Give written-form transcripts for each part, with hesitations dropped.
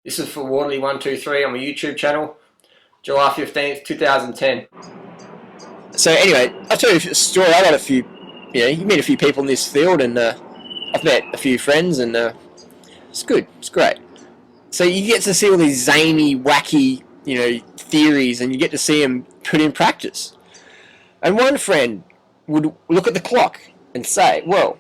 This is for Wardley123 on my YouTube channel, July 15th, 2010. So anyway, I'll tell you a story. I got a few, you meet a few people in this field, and I've met a few friends, and it's good. It's great. So you get to see all these zany, wacky, theories, and you get to see them put in practice. And one friend would look at the clock and say, "Well,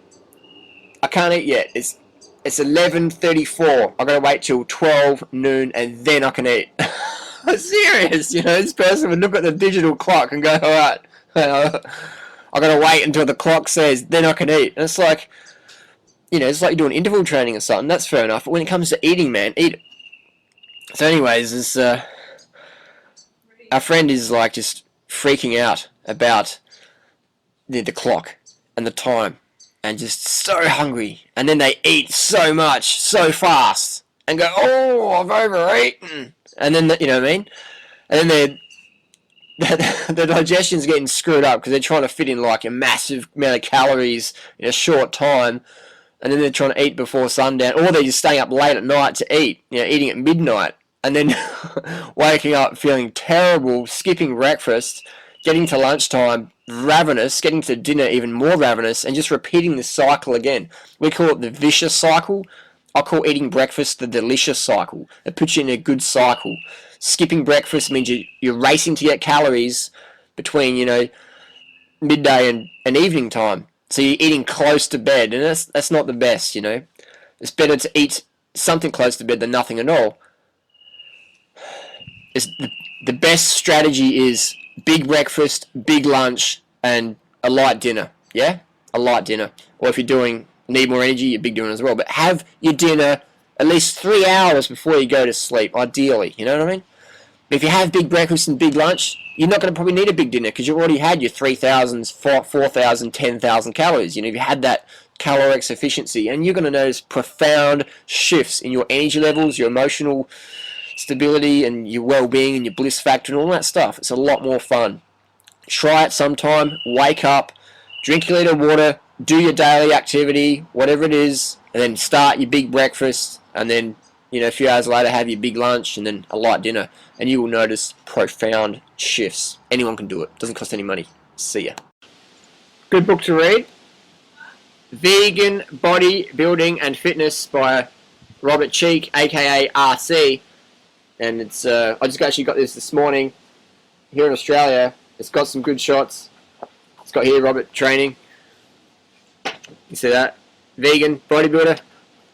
I can't eat yet. It's 11:34. I've got to wait till 12 noon, and then I can eat." Serious, this person would look at the digital clock and go, "All right, I've got to wait until the clock says, then I can eat." And it's like, it's like doing interval training or something. That's fair enough. But when it comes to eating, man, eat it. So anyways, our friend is like just freaking out about the clock and the time, and just so hungry. And then they eat so much, so fast, and go, "Oh, I've overeaten." And then, you know what I mean? And then the digestion's getting screwed up because they're trying to fit in like a massive amount of calories in a short time. And then they're trying to eat before sundown, or they're just staying up late at night to eat, eating at midnight, and then waking up feeling terrible, skipping breakfast, getting to lunchtime ravenous, getting to dinner even more ravenous, and just repeating this cycle again. We call it the vicious cycle. I call eating breakfast the delicious cycle. It puts you in a good cycle. Skipping breakfast means you're racing to get calories between, midday and evening time. So you're eating close to bed, and that's not the best, It's better to eat something close to bed than nothing at all. The best strategy is big breakfast, big lunch, and a light dinner, yeah? A light dinner. Or if you need more energy, a big dinner as well. But have your dinner at least 3 hours before you go to sleep, ideally, you know what I mean? If you have big breakfast and big lunch, you're not going to probably need a big dinner because you've already had your 3,000, 4,000, 10,000 calories. You've had that caloric sufficiency, and you're going to notice profound shifts in your energy levels, your emotional stability, and your well-being, and your bliss factor, and all that stuff. It's a lot more fun. Try it sometime. Wake up, drink a litre of water, do your daily activity, whatever it is, and then start your big breakfast, and then a few hours later have your big lunch and then a light dinner, and you will notice profound shifts. Anyone can do it. Doesn't cost any money. See ya. Good book to read. Vegan Bodybuilding and Fitness by Robert Cheek, aka RC, and it's I just actually got this morning here in Australia. It's got some good shots. It's got here Robert training. You see that? Vegan bodybuilder.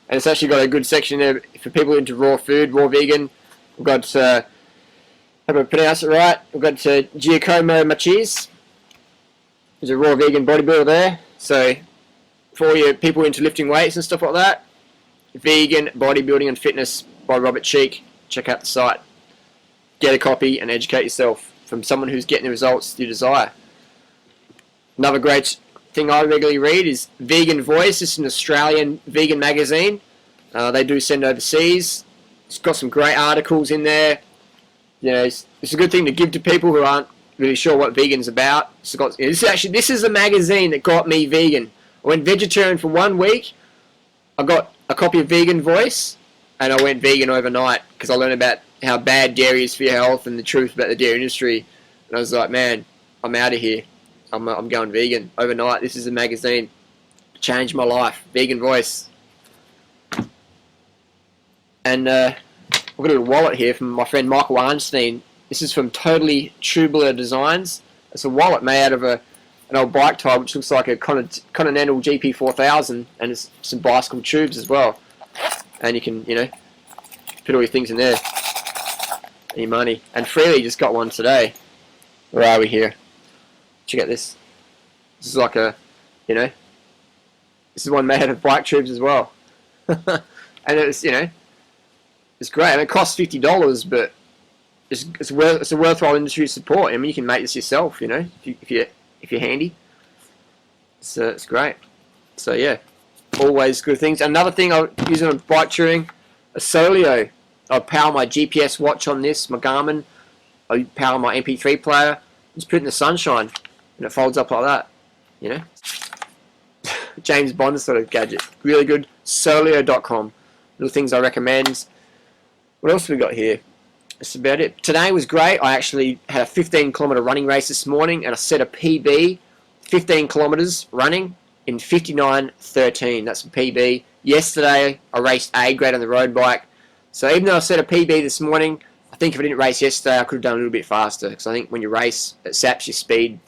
And it's actually got a good section there for people into raw food, raw vegan. We've got, hope I pronounce it right, we've got Giacomo Machis. There's a raw vegan bodybuilder there. So, for all your people into lifting weights and stuff like that, Vegan Bodybuilding and Fitness by Robert Cheek. Check out the site. Get a copy and educate yourself from someone who's getting the results you desire. Another great thing I regularly read is Vegan Voice. It's an Australian vegan magazine. They do send overseas. It's got some great articles in there. It's a good thing to give to people who aren't really sure what vegan's about. This is the magazine that got me vegan. I went vegetarian for 1 week. I got a copy of Vegan Voice, and I went vegan overnight because I learned about how bad dairy is for your health and the truth about the dairy industry. And I was like, man, I'm out of here. I'm going vegan overnight. This is a magazine. Changed my life. Vegan Voice. And I've got a little wallet here from my friend Michael Arnstein. This is from Totally Tubular Designs. It's a wallet made out of an old bike tire which looks like a Continental GP4000, and it's some bicycle tubes as well. And you can, put all your things in there. And your money. And Freely just got one today. Where are we here? Check out this. This is like a, this is one made out of bike tubes as well. And it's, it's great. I mean, it costs $50, but it's a worthwhile industry support. I mean, you can make this yourself, if you're handy. It's great. So yeah, always good things. Another thing I use on bike touring, a Solio. I power my GPS watch on this, my Garmin. I power my MP3 player. Just put it in the sunshine. And it folds up like that, James Bond sort of gadget. Really good. Solio.com. Little things I recommend. What else have we got here? That's about it. Today was great. I actually had a 15-kilometre running race this morning, and I set a PB, 15 kilometres running in 59:13. That's a PB. Yesterday, I raced A grade on the road bike. So even though I set a PB this morning, I think if I didn't race yesterday, I could have done a little bit faster. Because I think when you race, it saps your speed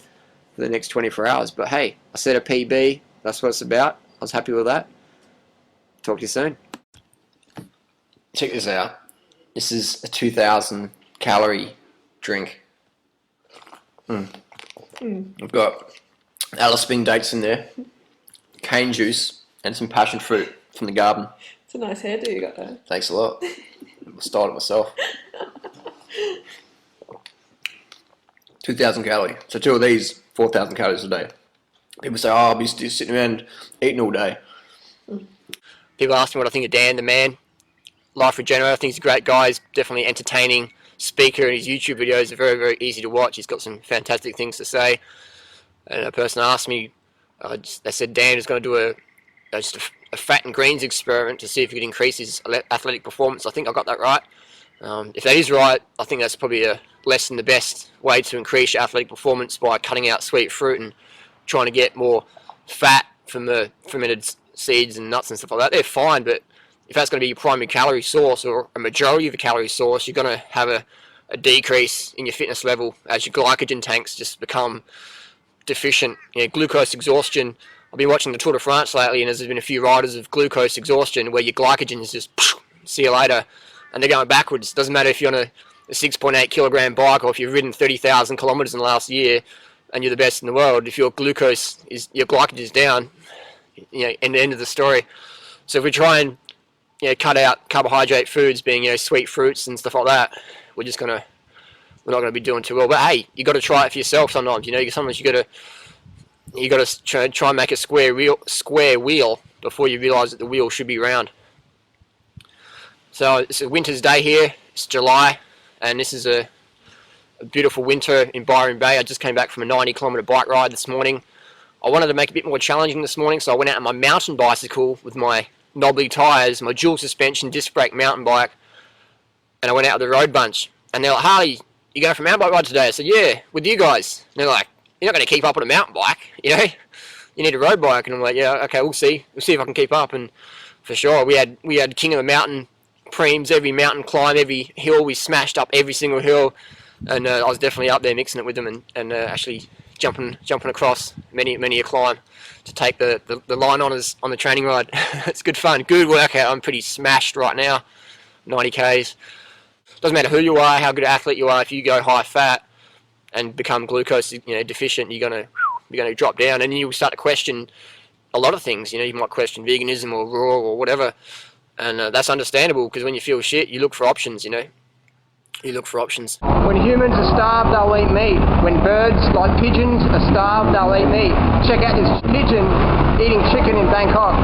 for the next 24 hours. But hey, I set a PB. That's what it's about. I was happy with that. Talk to you soon. Check this out. This is a 2,000 calorie drink. I've got Alice Spring dates in there, cane juice, and some passion fruit from the garden. It's a nice hairdo you got there. Thanks a lot. I styled it myself. 2,000 calorie. So 2 of these, 4,000 calories a day. People say, oh, I'll be just sitting around eating all day. People ask me what I think of Dan, the man. Life Regenerator, I think he's a great guy. He's definitely entertaining speaker, and his YouTube videos are very, very easy to watch. He's got some fantastic things to say. And a person asked me, they said Dan is going to do just a fat and greens experiment to see if he could increase his athletic performance. I think I got that right. If that is right, I think that's probably a less than the best way to increase your athletic performance by cutting out sweet fruit and trying to get more fat from the fermented seeds and nuts and stuff like that. They're fine, but if that's going to be your primary calorie source or a majority of your calorie source, you're going to have a decrease in your fitness level as your glycogen tanks just become deficient. You know, glucose exhaustion. I've been watching the Tour de France lately, and there's been a few riders of glucose exhaustion where your glycogen is just see you later, and they're going backwards. Doesn't matter if you're on a 6.8 kilogram bike or if you've ridden 30,000 kilometers in the last year and you're the best in the world. If your glycogen is down, you know, and the end of the story. So if we try and cut out carbohydrate foods, being sweet fruits and stuff like that, we're not going to be doing too well. But hey, you got to try it for yourself sometimes. Sometimes you got to try and make a square wheel before you realise that the wheel should be round. So it's a winter's day here. It's July, and this is a beautiful winter in Byron Bay. I just came back from a 90-kilometre bike ride this morning. I wanted to make it a bit more challenging this morning, so I went out on my mountain bicycle with my knobbly tyres, my dual suspension disc brake mountain bike, and I went out with the road bunch. And they're like, Harley, you going for a mountain bike ride today? I said, yeah, with you guys. And they're like, you're not going to keep up on a mountain bike, you need a road bike. And I'm like, yeah, okay, we'll see if I can keep up. And for sure, we had King of the Mountain preems, every mountain climb, every hill. We smashed up every single hill, and I was definitely up there mixing it with them and actually jumping across many a climb to take the line honours on the training ride. It's good fun, good workout. I'm pretty smashed right now, 90 Ks. Doesn't matter who you are, how good an athlete you are. If you go high fat and become glucose deficient, you're gonna drop down, and you'll start to question a lot of things. You might question veganism or raw or whatever, and that's understandable, because when you feel shit, you look for options. You look for options. When humans are starved, they'll eat meat. When birds, like pigeons, are starved, they'll eat meat. Check out this pigeon eating chicken in Bangkok.